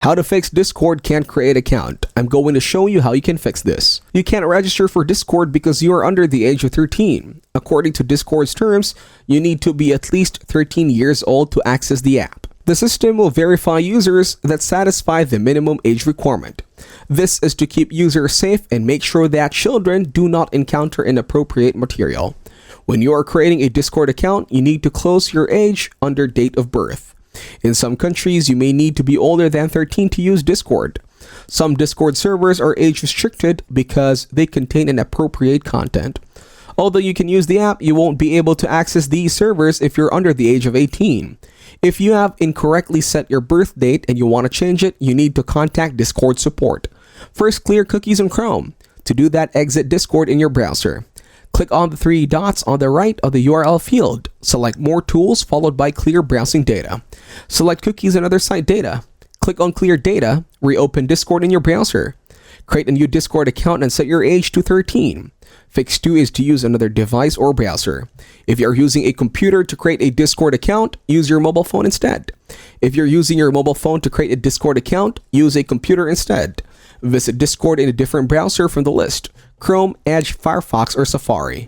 How to fix Discord can't create account. I'm going to show you how you can fix this. You can't register for Discord because you are under the age of 13. According to Discord's terms, you need to be at least 13 years old to access the app. The system will verify users that satisfy the minimum age requirement. This is to keep users safe and make sure that children do not encounter inappropriate material. When you are creating a Discord account, you need to close your age under date of birth. In some countries, you may need to be older than 13 to use Discord. Some Discord servers are age restricted because they contain inappropriate content. Although you can use the app, you won't be able to access these servers if you're under the age of 18. If you have incorrectly set your birth date and you want to change it, you need to contact Discord support. First, clear cookies in Chrome. To do that, exit Discord in your browser. Click on the three dots on the right of the URL field. Select More Tools followed by Clear Browsing Data. Select Cookies and Other Site Data. Click on Clear Data. Reopen Discord in your browser. Create a new Discord account and set your age to 13. Fix 2 is to use another device or browser. If you are using a computer to create a Discord account, use your mobile phone instead. If you're using your mobile phone to create a Discord account, use a computer instead. Visit Discord in a different browser from the list: Chrome, Edge, Firefox, or Safari.